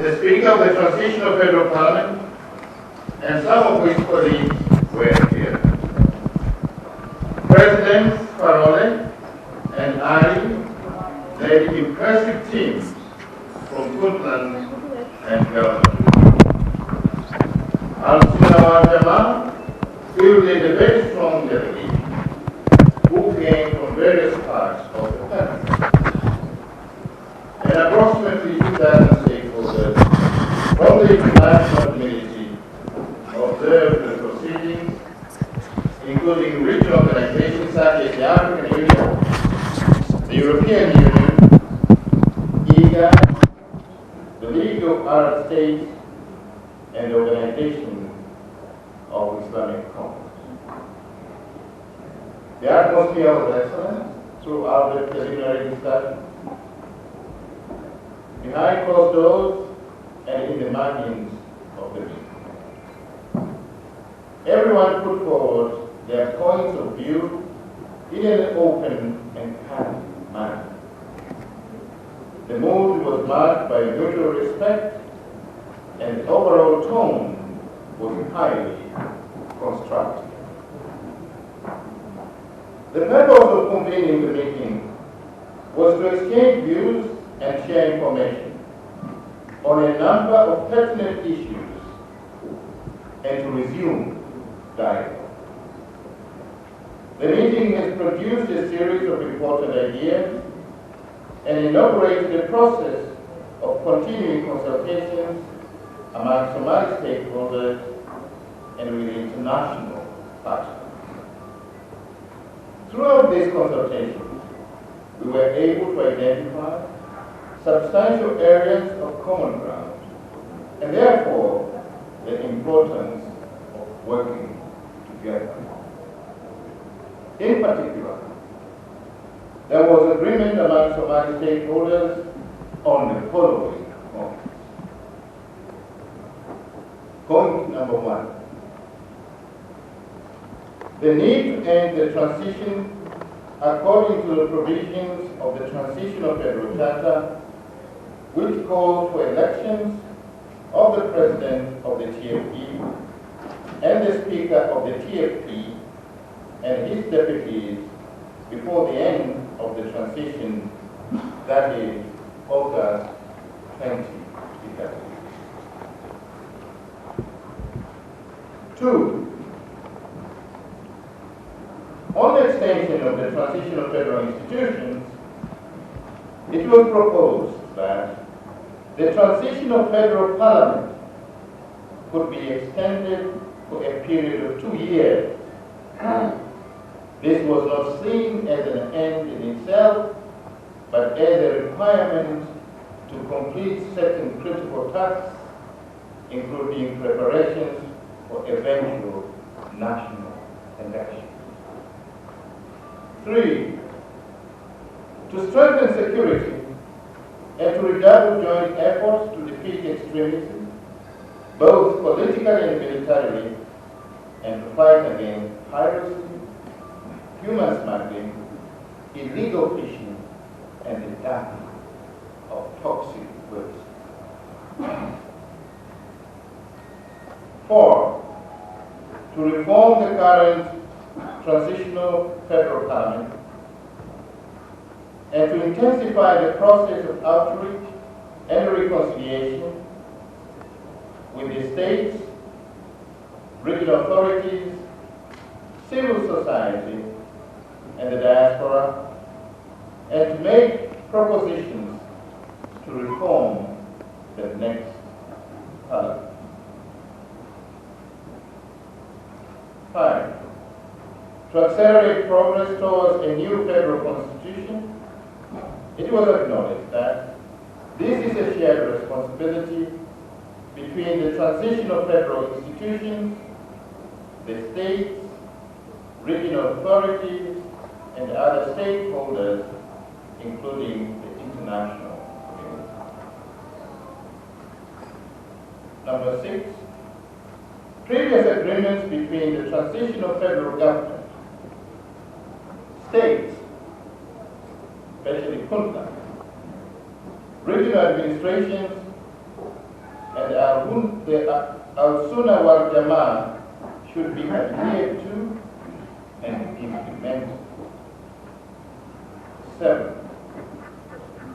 the Speaker of the Transitional Federal Parliament, and some of his colleagues were here. President Farole and I led impressive teams from Puntland and Ghana. Bartamaha fielded a very strong delegation who came from various parts of the country. And approximately 2,000 stakeholders from the international community observed the proceedings, including regional organizations such as the African Union, the European Union, Mahiga, the League of Arab States, and the Organization of Islamic Congress. The atmosphere was excellent throughout the preliminary discussion. Behind closed doors and in the margins of the meeting, everyone put forward their points of view in an open and candid manner. The mood was marked by mutual respect, and the overall tone was highly constructive. The purpose of convening the meeting was to exchange views and share information on a number of pertinent issues and to resume dialogue. The meeting has produced a series of important ideas and inaugurated a process of continuing consultations among Somali stakeholders and with international partners. Throughout this consultation, we were able to identify substantial areas of common ground, and therefore the importance of working together. In particular, there was agreement among Somali stakeholders on the following points. Point number one: the need to end the transition according to the provisions of the Transitional Federal Charter, which calls for elections of the President of the TFP and the Speaker of the TFP and his deputies before the end of the transition, that is August 2011. 2. On the extension of the transitional federal institutions, it was proposed that the transitional federal parliament could be extended for a period of 2 years. This was not seen as an end in itself, but as a requirement to complete certain critical tasks, including preparations for eventual national elections. 3. To strengthen security and to redouble joint efforts to defeat extremism, both politically and militarily, and to fight against piracy, human smuggling, illegal fishing, and the dumping of toxic waste. 4. To reform the current transitional federal parliament and to intensify the process of outreach and reconciliation with the states, regional authorities, civil society, and the diaspora, and to make propositions to reform the next parliament. 5. To accelerate progress towards a new federal constitution, it was acknowledged that this is a shared responsibility between the transitional federal institutions, the states, regional authorities, and other stakeholders, including the international community. Number 6, previous agreements between the transitional federal government, states, especially Puntland, regional administrations, and al-Sunnah wal Jama'ah should be adhered to and implemented. 7.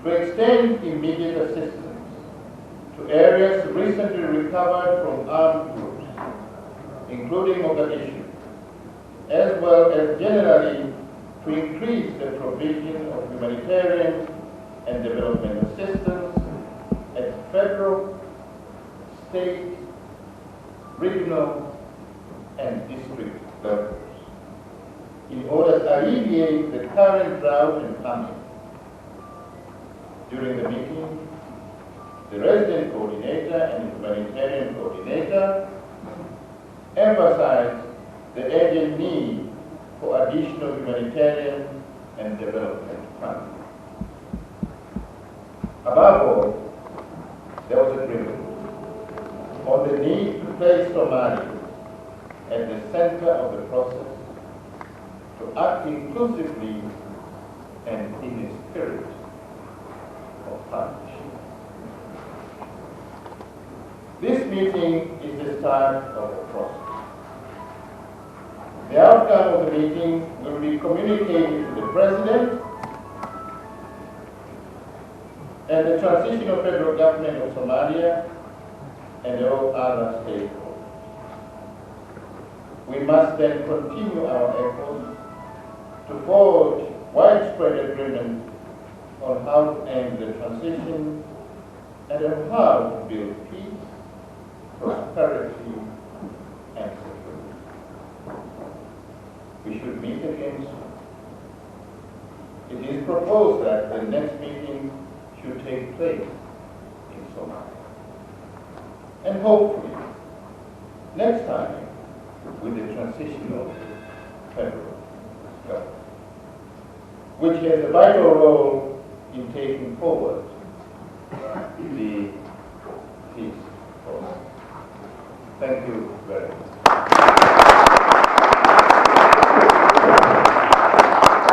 To extend immediate assistance to areas recently recovered from armed groups, including Mogadishu, as well as generally to increase the provision of humanitarian and development assistance at federal, state, regional, and district levels in order to alleviate the current drought and famine. During the meeting, the resident coordinator and humanitarian coordinator emphasized the urgent need for additional humanitarian and development funding. Above all, there was agreement on the need to place Somalia at the center of the process, to act inclusively and in a spirit of partnership. This meeting is the start of the process. The outcome of the meeting will be communicated to the President and the Transitional Federal Government of Somalia and all other stakeholders. We must then continue our efforts to forge widespread agreement on how to end the transition and on how to build peace, prosperity, and security. We should meet again soon. It is proposed that the next meeting should take place in Somalia. And hopefully, next time, with the transitional federal government, which has a vital role in taking forward the peace process. Thank you very much.